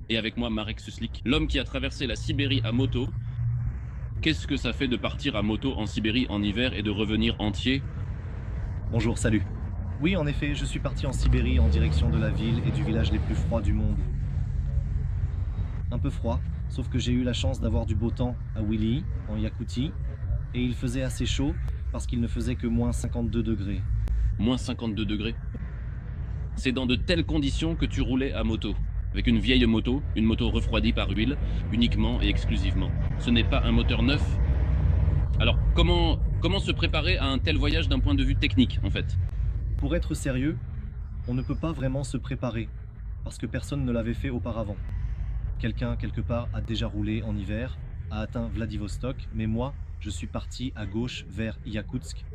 et avec moi Marek Suslik, l'homme qui a traversé la Sibérie à moto. Qu'est-ce que ça fait de partir à moto en Sibérie en hiver et de revenir entier? Bonjour, salut. Oui, en effet, je suis parti en Sibérie en direction de la ville et du village les plus froids du monde. Un peu froid, sauf que j'ai eu la chance d'avoir du beau temps à Willy, en Yakoutie, et il faisait assez chaud parce qu'il ne faisait que moins 52 degrés. Moins 52 degrés. C'est dans de telles conditions que tu roulais à moto. Avec une vieille moto, une moto refroidie par huile, uniquement et exclusivement. Ce n'est pas un moteur neuf. Alors, comment se préparer à un tel voyage d'un point de vue technique, en fait? Pour être sérieux, on ne peut pas vraiment se préparer parce que personne ne l'avait fait auparavant. Quelqu'un, quelque part, a déjà roulé en hiver, a atteint Vladivostok, mais moi, je suis parti à gauche vers Yakoutsk,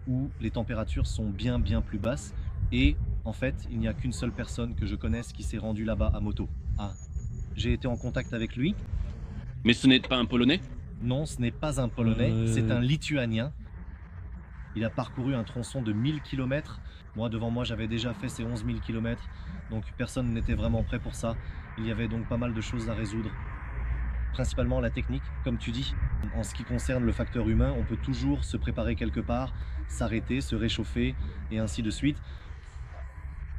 où les températures sont bien plus basses, et en fait, il n'y a qu'une seule personne que je connaisse qui s'est rendue là-bas à moto. Ah, j'ai été en contact avec lui. Mais ce n'est pas un Polonais? Non, ce n'est pas un Polonais, c'est un Lituanien. Il a parcouru un tronçon de 1000 km. Moi, devant moi, j'avais déjà fait ces 11 000 km, donc personne n'était vraiment prêt pour ça. Il y avait donc pas mal de choses à résoudre. Principalement la technique, comme tu dis. En ce qui concerne le facteur humain, on peut toujours se préparer quelque part, s'arrêter, se réchauffer, et ainsi de suite.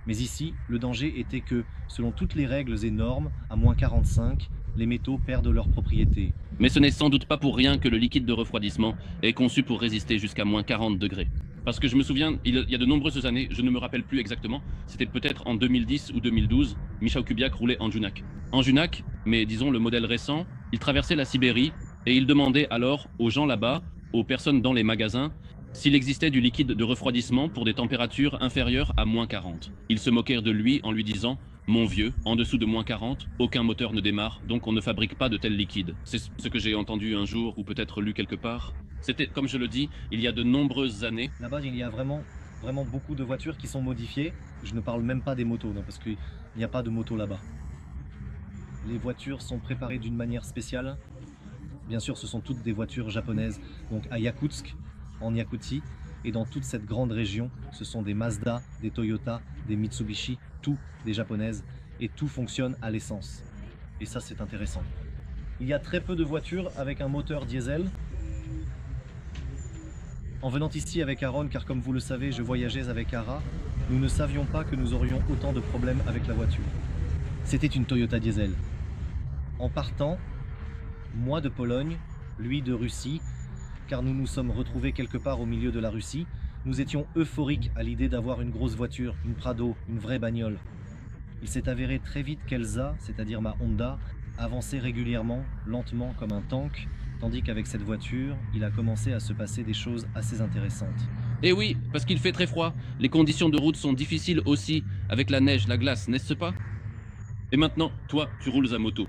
Mais ici, le danger était que, selon toutes les règles et normes, à moins 45, les métaux perdent leurs propriétés. Mais ce n'est sans doute pas pour rien que le liquide de refroidissement est conçu pour résister jusqu'à moins 40 degrés. Parce que je me souviens, il y a de nombreuses années, je ne me rappelle plus exactement, c'était peut-être en 2010 ou 2012, Michał Kubiak roulait en Junak. En Junak, mais disons le modèle récent, il traversait la Sibérie et il demandait alors aux gens là-bas, aux personnes dans les magasins, s'il existait du liquide de refroidissement pour des températures inférieures à moins 40. Ils se moquèrent de lui en lui disant: mon vieux, en dessous de moins 40, aucun moteur ne démarre, donc on ne fabrique pas de tel liquide. C'est ce que j'ai entendu un jour ou peut-être lu quelque part. C'était, comme je le dis, il y a de nombreuses années. Là-bas, il y a vraiment beaucoup de voitures qui sont modifiées. Je ne parle même pas des motos, non, parce qu'il n'y a pas de moto là-bas. Les voitures sont préparées d'une manière spéciale. Bien sûr, ce sont toutes des voitures japonaises. Donc à Yakoutsk, en Yakoutie, et dans toute cette grande région, ce sont des Mazda, des Toyota, des Mitsubishi, tout des japonaises, et tout fonctionne à l'essence. Et ça, c'est intéressant. Il y a très peu de voitures avec un moteur diesel. En venant ici avec Aaron, car comme vous le savez, je voyageais avec Ara, nous ne savions pas que nous aurions autant de problèmes avec la voiture. C'était une Toyota diesel. En partant, moi de Pologne, lui de Russie, car nous nous sommes retrouvés quelque part au milieu de la Russie, nous étions euphoriques à l'idée d'avoir une grosse voiture, une Prado, une vraie bagnole. Il s'est avéré très vite qu'Elsa, c'est-à-dire ma Honda, avançait régulièrement, lentement comme un tank, tandis qu'avec cette voiture, il a commencé à se passer des choses assez intéressantes. Et oui, parce qu'il fait très froid. Les conditions de route sont difficiles aussi, avec la neige, la glace, n'est-ce pas? Et maintenant, toi, tu roules à moto.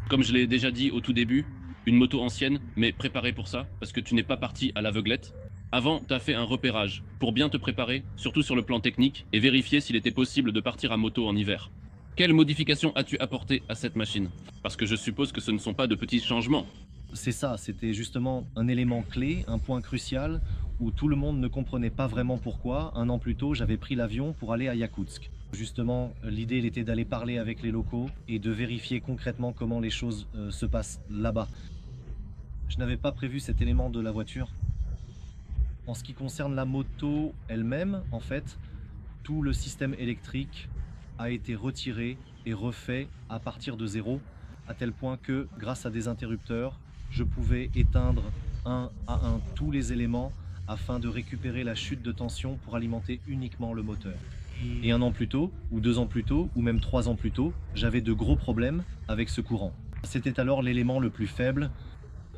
Comme je l'ai déjà dit au tout début, une moto ancienne, mais préparée pour ça, parce que tu n'es pas parti à l'aveuglette. Avant, tu as fait un repérage, pour bien te préparer, surtout sur le plan technique, et vérifier s'il était possible de partir à moto en hiver. Quelles modifications as-tu apportées à cette machine? Parce que je suppose que ce ne sont pas de petits changements. C'est ça, c'était justement un élément clé, un point crucial, où tout le monde ne comprenait pas vraiment pourquoi. Un an plus tôt, j'avais pris l'avion pour aller à Yakoutsk. Justement, l'idée était d'aller parler avec les locaux et de vérifier concrètement comment les choses se passent là-bas. Je n'avais pas prévu cet élément de la voiture. En ce qui concerne la moto elle-même, en fait, tout le système électrique a été retiré et refait à partir de zéro, à tel point que, grâce à des interrupteurs, je pouvais éteindre un à un tous les éléments afin de récupérer la chute de tension pour alimenter uniquement le moteur. Et un an plus tôt, ou 2 ans plus tôt, ou même 3 ans plus tôt, j'avais de gros problèmes avec ce courant. C'était alors l'élément le plus faible.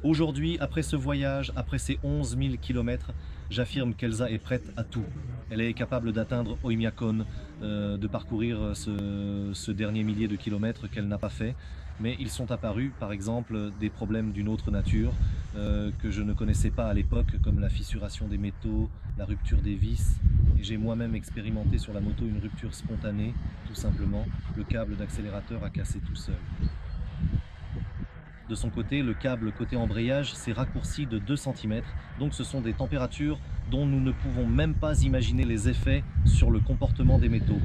Aujourd'hui, après ce voyage, après ces 11 000 km, j'affirme qu'Elsa est prête à tout. Elle est capable d'atteindre Oymyakon, de parcourir ce dernier millier de kilomètres qu'elle n'a pas fait. Mais ils sont apparus, par exemple, des problèmes d'une autre nature que je ne connaissais pas à l'époque, comme la fissuration des métaux, la rupture des vis. Et j'ai moi-même expérimenté sur la moto une rupture spontanée, tout simplement. Le câble d'accélérateur a cassé tout seul. De son côté, le câble côté embrayage s'est raccourci de 2 cm, donc ce sont des températures dont nous ne pouvons même pas imaginer les effets sur le comportement des métaux.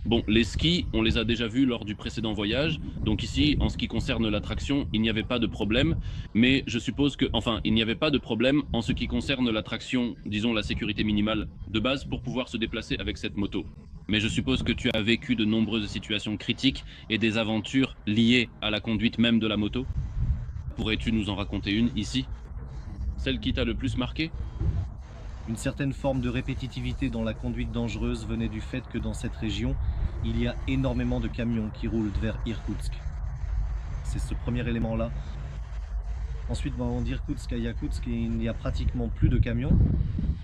Bon, les skis, on les a déjà vus lors du précédent voyage, donc ici, en ce qui concerne l'attraction, il n'y avait pas de problème, mais je suppose que, enfin, il n'y avait pas de problème en ce qui concerne l'attraction, disons la sécurité minimale de base pour pouvoir se déplacer avec cette moto. Mais je suppose que tu as vécu de nombreuses situations critiques et des aventures liées à la conduite même de la moto. Pourrais-tu nous en raconter une ici? Celle qui t'a le plus marqué? Une certaine forme de répétitivité dans la conduite dangereuse venait du fait que dans cette région, il y a énormément de camions qui roulent vers Irkoutsk. C'est ce premier élément-là. Ensuite, d'Irkoutsk à Yakoutsk, il n'y a pratiquement plus de camions.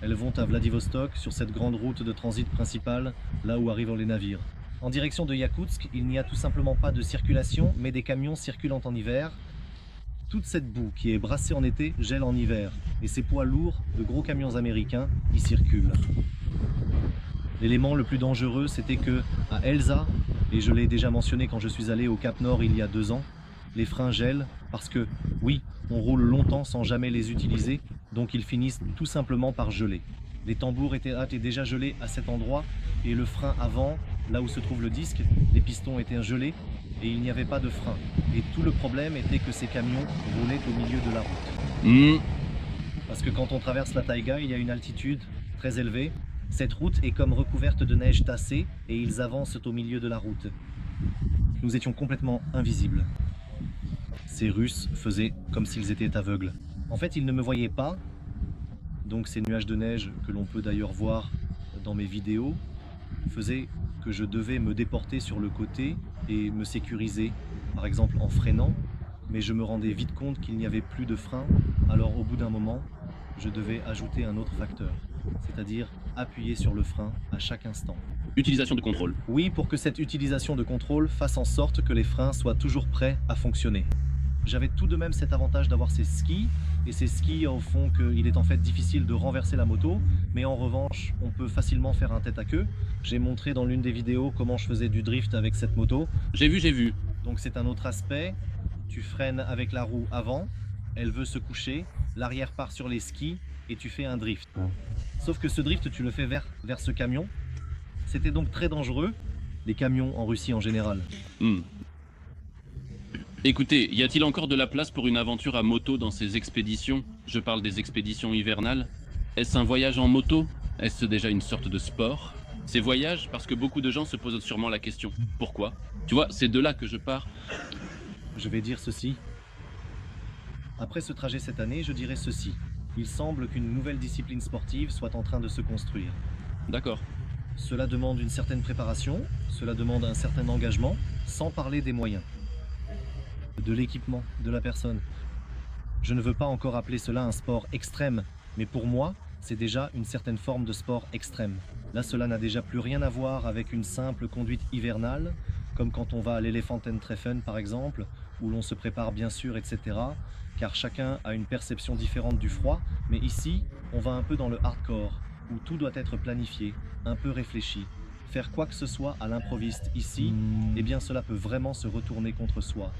Elles vont à Vladivostok, sur cette grande route de transit principale, là où arrivent les navires. En direction de Yakoutsk, il n'y a tout simplement pas de circulation, mais des camions circulant en hiver. Toute cette boue qui est brassée en été gèle en hiver, et ces poids lourds de gros camions américains y circulent. L'élément le plus dangereux, c'était que à Elsa, et je l'ai déjà mentionné quand je suis allé au Cap Nord il y a 2 ans, les freins gèlent parce que, oui, on roule longtemps sans jamais les utiliser, donc ils finissent tout simplement par geler. Les tambours étaient déjà gelés à cet endroit, et le frein avant, là où se trouve le disque, les pistons étaient gelés, et il n'y avait pas de frein. Et tout le problème était que ces camions roulaient au milieu de la route. Parce que quand on traverse la taïga, il y a une altitude très élevée. Cette route est comme recouverte de neige tassée et ils avancent au milieu de la route. Nous étions complètement invisibles. Ces Russes faisaient comme s'ils étaient aveugles. En fait, ils ne me voyaient pas. Donc ces nuages de neige, que l'on peut d'ailleurs voir dans mes vidéos, faisaient que je devais me déporter sur le côté et me sécuriser, par exemple en freinant, mais je me rendais vite compte qu'il n'y avait plus de frein, alors au bout d'un moment, je devais ajouter un autre facteur, c'est-à-dire appuyer sur le frein à chaque instant. Utilisation de contrôle. Oui, pour que cette utilisation de contrôle fasse en sorte que les freins soient toujours prêts à fonctionner. J'avais tout de même cet avantage d'avoir ces skis, et ces skis font qu'il est en fait difficile de renverser la moto, mais en revanche, on peut facilement faire un tête à queue. J'ai montré dans l'une des vidéos comment je faisais du drift avec cette moto. J'ai vu. Donc c'est un autre aspect. Tu freines avec la roue avant, elle veut se coucher, l'arrière part sur les skis et tu fais un drift. Sauf que ce drift, tu le fais vers ce camion. C'était donc très dangereux, les camions en Russie en général. Écoutez, y a-t-il encore de la place pour une aventure à moto dans ces expéditions? Je parle des expéditions hivernales. Est-ce un voyage en moto? Est-ce déjà une sorte de sport? Ces voyages, parce que beaucoup de gens se posent sûrement la question. Pourquoi? Tu vois, c'est de là que je pars. Je vais dire ceci. Après ce trajet cette année, je dirais ceci. Il semble qu'une nouvelle discipline sportive soit en train de se construire. D'accord. Cela demande une certaine préparation, cela demande un certain engagement, sans parler des moyens, de l'équipement, de la personne. Je ne veux pas encore appeler cela un sport extrême, mais pour moi, c'est déjà une certaine forme de sport extrême. Là, cela n'a déjà plus rien à voir avec une simple conduite hivernale, comme quand on va à l'Elefanten-Treffen par exemple, où l'on se prépare bien sûr, etc. Car chacun a une perception différente du froid, mais ici, on va un peu dans le hardcore, où tout doit être planifié, un peu réfléchi. Faire quoi que ce soit à l'improviste ici, eh bien cela peut vraiment se retourner contre soi.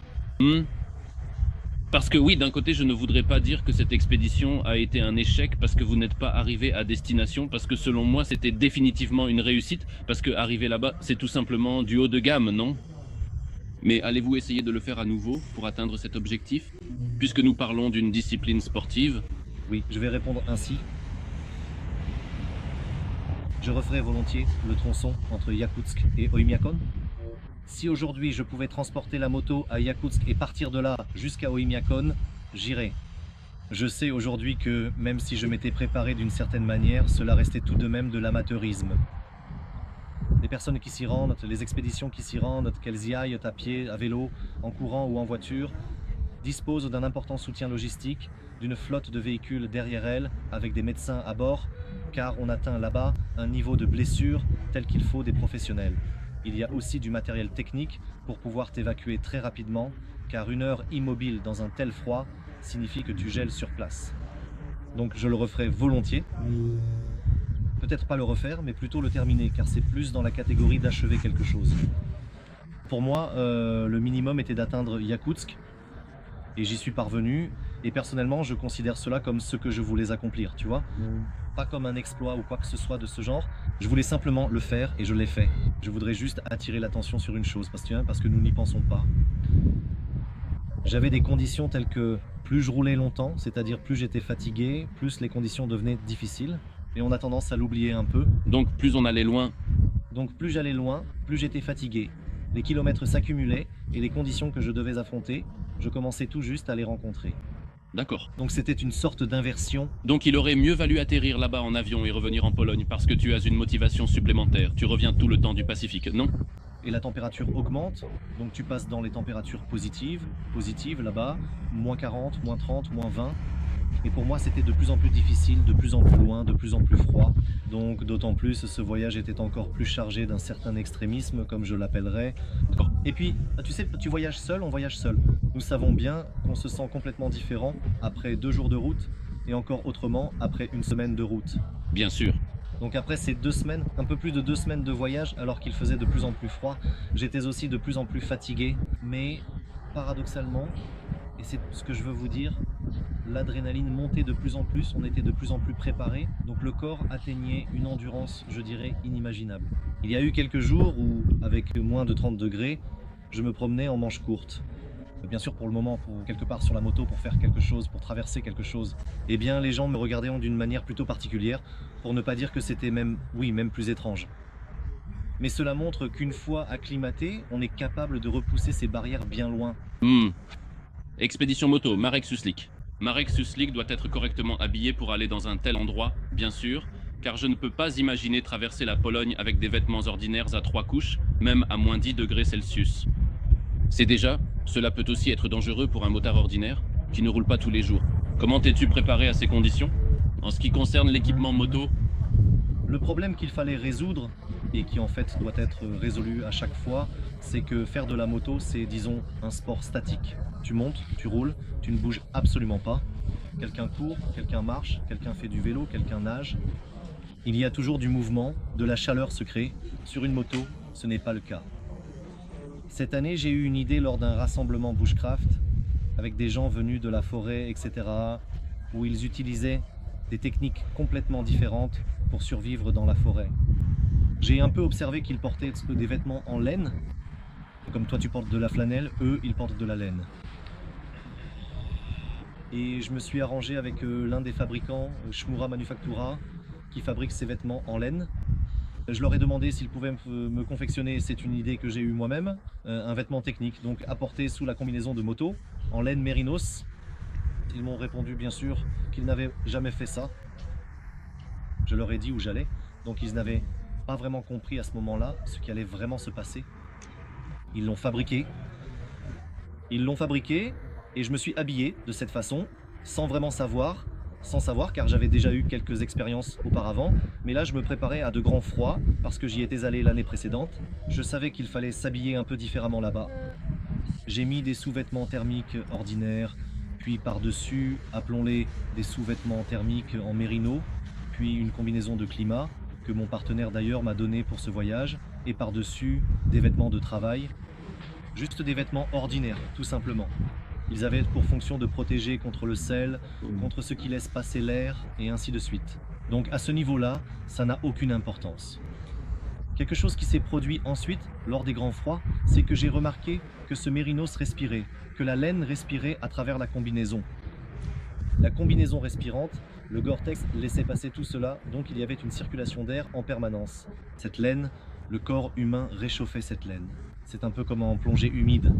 Parce que oui, d'un côté, je ne voudrais pas dire que cette expédition a été un échec parce que vous n'êtes pas arrivé à destination, parce que selon moi, c'était définitivement une réussite, parce que arriver là-bas, c'est tout simplement du haut de gamme, non? Mais allez-vous essayer de le faire à nouveau pour atteindre cet objectif? Puisque nous parlons d'une discipline sportive. Oui, je vais répondre ainsi. Je referai volontiers le tronçon entre Yakoutsk et Oymyakon. Si aujourd'hui je pouvais transporter la moto à Yakoutsk et partir de là jusqu'à Oymyakon, j'irais. Je sais aujourd'hui que même si je m'étais préparé d'une certaine manière, cela restait tout de même de l'amateurisme. Les personnes qui s'y rendent, les expéditions qui s'y rendent, qu'elles y aillent à pied, à vélo, en courant ou en voiture, disposent d'un important soutien logistique, d'une flotte de véhicules derrière elles, avec des médecins à bord, car on atteint là-bas un niveau de blessure tel qu'il faut des professionnels. Il y a aussi du matériel technique pour pouvoir t'évacuer très rapidement, car 1 heure immobile dans un tel froid signifie que tu gèles sur place. Donc je le referai volontiers. Peut-être pas le refaire, mais plutôt le terminer, car c'est plus dans la catégorie d'achever quelque chose. Pour moi, le minimum était d'atteindre Yakoutsk, et j'y suis parvenu, et personnellement, je considère cela comme ce que je voulais accomplir, tu vois. pas comme un exploit ou quoi que ce soit de ce genre. Je voulais simplement le faire et je l'ai fait. Je voudrais juste attirer l'attention sur une chose, parce que nous n'y pensons pas. J'avais des conditions telles que plus je roulais longtemps, c'est-à-dire plus j'étais fatigué, plus les conditions devenaient difficiles. Et on a tendance à l'oublier un peu. Donc plus on allait loin, Donc plus j'allais loin, plus j'étais fatigué. Les kilomètres s'accumulaient et les conditions que je devais affronter, je commençais tout juste à les rencontrer. d'accord. Donc c'était une sorte d'inversion. Donc il aurait mieux valu atterrir là-bas en avion et revenir en Pologne parce que tu as une motivation supplémentaire. Tu reviens tout le temps du Pacifique, non? Et la température augmente, donc tu passes dans les températures positives là-bas, moins 40, moins 30, moins 20. Et pour moi, c'était de plus en plus difficile, de plus en plus loin, de plus en plus froid. Donc d'autant plus, ce voyage était encore plus chargé d'un certain extrémisme, comme je l'appellerais. D'accord. Et puis, tu sais, tu voyages seul, on voyage seul. Nous savons bien qu'on se sent complètement différent après 2 jours de route, et encore autrement après une semaine de route. Bien sûr. Donc après ces 2 semaines, un peu plus de 2 semaines de voyage, alors qu'il faisait de plus en plus froid, j'étais aussi de plus en plus fatigué. Mais paradoxalement, et c'est ce que je veux vous dire, l'adrénaline montait de plus en plus, on était de plus en plus préparé, donc le corps atteignait une endurance, je dirais, inimaginable. Il y a eu quelques jours où, avec moins de 30 degrés, je me promenais en manches courtes. Bien sûr, pour le moment, pour quelque part sur la moto, pour faire quelque chose, pour traverser quelque chose, eh bien, les gens me regardaient d'une manière plutôt particulière, pour ne pas dire que c'était même, oui, même plus étrange. Mais cela montre qu'une fois acclimaté, on est capable de repousser ces barrières bien loin. Expédition moto, Marek Suslik. Marek Suslik doit être correctement habillé pour aller dans un tel endroit, bien sûr, car je ne peux pas imaginer traverser la Pologne avec des vêtements ordinaires à 3 couches, même à moins 10 degrés Celsius. C'est déjà, cela peut aussi être dangereux pour un motard ordinaire, qui ne roule pas tous les jours. Comment t'es-tu préparé à ces conditions? En ce qui concerne l'équipement moto, Le problème qu'il fallait résoudre, et qui en fait doit être résolu à chaque fois, c'est que faire de la moto, c'est disons un sport statique. Tu montes, tu roules, tu ne bouges absolument pas. Quelqu'un court, quelqu'un marche, quelqu'un fait du vélo, quelqu'un nage. Il y a toujours du mouvement, de la chaleur se crée. Sur une moto, ce n'est pas le cas. Cette année, j'ai eu une idée lors d'un rassemblement bushcraft, avec des gens venus de la forêt, etc., où ils utilisaient des techniques complètement différentes pour survivre dans la forêt. J'ai un peu observé qu'ils portaient des vêtements en laine. Comme toi tu portes de la flanelle, eux ils portent de la laine. Et je me suis arrangé avec l'un des fabricants, Shmura Manufactura, qui fabrique ces vêtements en laine. Je leur ai demandé s'ils pouvaient me confectionner, c'est une idée que j'ai eue moi-même, un vêtement technique, donc apporté sous la combinaison de moto, en laine mérinos. Ils m'ont répondu bien sûr qu'ils n'avaient jamais fait ça. Je leur ai dit où j'allais, donc ils n'avaient pas vraiment compris à ce moment-là ce qui allait vraiment se passer. Ils l'ont fabriqué. Et je me suis habillé de cette façon, sans vraiment savoir, car j'avais déjà eu quelques expériences auparavant, mais là je me préparais à de grands froids, parce que j'y étais allé l'année précédente. Je savais qu'il fallait s'habiller un peu différemment là-bas. J'ai mis des sous-vêtements thermiques ordinaires, puis par-dessus, appelons-les des sous-vêtements thermiques en mérino, puis une combinaison de climat, que mon partenaire d'ailleurs m'a donné pour ce voyage, et par-dessus, des vêtements de travail. Juste des vêtements ordinaires, tout simplement. Ils avaient pour fonction de protéger contre le sel, contre ce qui laisse passer l'air, et ainsi de suite. Donc à ce niveau-là, ça n'a aucune importance. Quelque chose qui s'est produit ensuite, lors des grands froids, c'est que j'ai remarqué que ce mérinos respirait, que la laine respirait à travers la combinaison. La combinaison respirante, le Gore-Tex laissait passer tout cela, donc il y avait une circulation d'air en permanence. Cette laine, le corps humain réchauffait cette laine. C'est un peu comme en plongée humide.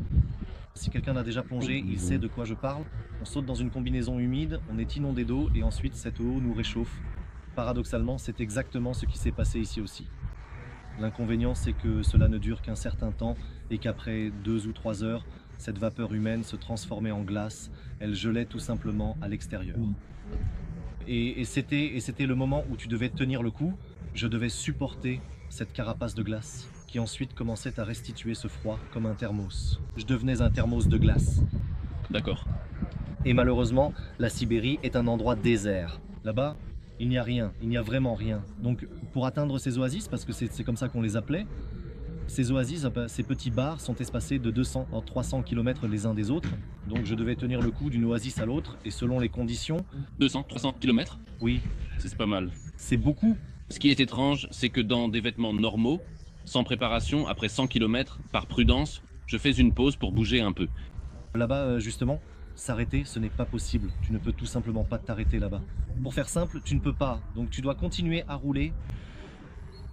Si quelqu'un a déjà plongé, il sait de quoi je parle. On saute dans une combinaison humide, on est inondé d'eau et ensuite cette eau nous réchauffe. Paradoxalement, c'est exactement ce qui s'est passé ici aussi. L'inconvénient, c'est que cela ne dure qu'un certain temps et qu'après 2 ou 3 heures, cette vapeur humaine se transformait en glace. Elle gelait tout simplement à l'extérieur. Et c'était le moment où tu devais tenir le coup. Je devais supporter cette carapace de glace qui ensuite commençait à restituer ce froid comme un thermos. Je devenais un thermos de glace. d'accord. Et malheureusement, la Sibérie est un endroit désert. Là-bas, il n'y a rien, il n'y a vraiment rien. Donc pour atteindre ces oasis, parce que c'est comme ça qu'on les appelait, Ces oasis, ces petits bars sont espacés de 200 à 300 km les uns des autres. Donc je devais tenir le coup d'une oasis à l'autre et selon les conditions, 200, 300 km? oui, C'est pas mal. c'est beaucoup. Ce qui est étrange, c'est que dans des vêtements normaux, sans préparation, après 100 km, par prudence, je fais une pause pour bouger un peu. Là-bas, justement, s'arrêter, ce n'est pas possible. Tu ne peux tout simplement pas t'arrêter là-bas. Pour faire simple, tu ne peux pas. Donc tu dois continuer à rouler.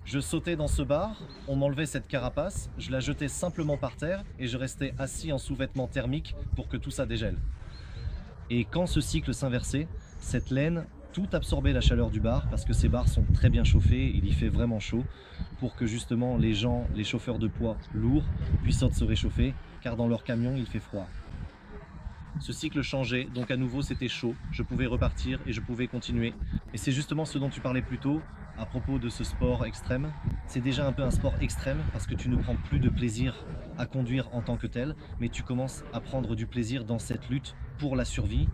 Je sautais dans ce bar, on m'enlevait cette carapace, je la jetais simplement par terre et je restais assis en sous-vêtements thermiques pour que tout ça dégèle. Et quand ce cycle s'inversait, cette laine, tout absorbait la chaleur du bar parce que ces bars sont très bien chauffés, il y fait vraiment chaud pour que justement les gens, les chauffeurs de poids lourds puissent se réchauffer car dans leur camion il fait froid. Ce cycle changeait, donc à nouveau c'était chaud, je pouvais repartir et je pouvais continuer. Et c'est justement ce dont tu parlais plus tôt, à propos de ce sport extrême. C'est déjà un peu un sport extrême parce que tu ne prends plus de plaisir à conduire en tant que tel, mais tu commences à prendre du plaisir dans cette lutte pour la survie.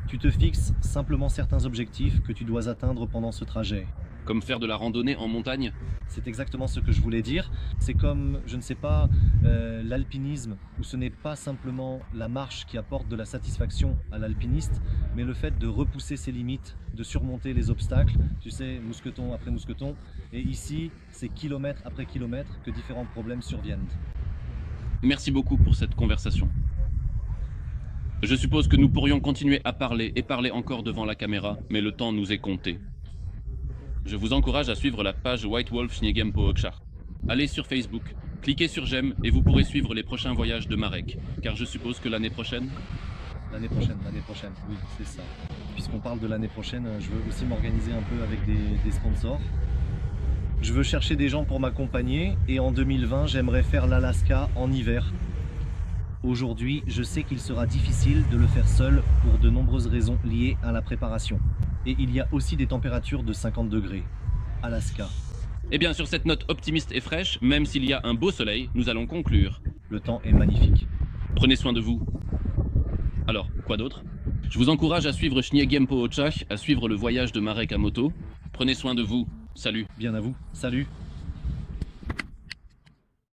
Tu te fixes simplement certains objectifs que tu dois atteindre pendant ce trajet. Comme faire de la randonnée en montagne? C'est exactement ce que je voulais dire. C'est comme, je ne sais pas, l'alpinisme, où ce n'est pas simplement la marche qui apporte de la satisfaction à l'alpiniste, mais le fait de repousser ses limites, de surmonter les obstacles, tu sais, mousqueton après mousqueton. Et ici, c'est kilomètre après kilomètre que différents problèmes surviennent. Merci beaucoup pour cette conversation. Je suppose que nous pourrions continuer à parler et parler encore devant la caméra, mais le temps nous est compté. Je vous encourage à suivre la page White Wolf Śniegiem-po Okrzach. Allez sur Facebook, cliquez sur j'aime et vous pourrez suivre les prochains voyages de Marek, car je suppose que l'année prochaine... L'année prochaine, oui, c'est ça. Puisqu'on parle de l'année prochaine, je veux aussi m'organiser un peu avec des sponsors. Je veux chercher des gens pour m'accompagner et en 2020, j'aimerais faire l'Alaska en hiver. Aujourd'hui, je sais qu'il sera difficile de le faire seul pour de nombreuses raisons liées à la préparation. Et il y a aussi des températures de 50 degrés. Alaska. Eh bien, sur cette note optimiste et fraîche, même s'il y a un beau soleil, nous allons conclure. Le temps est magnifique. Prenez soin de vous. Alors, quoi d'autre? Je vous encourage à suivre Śniegiem-po Okrzach, à suivre le voyage de Marek à moto. Prenez soin de vous. Salut. Bien à vous. Salut.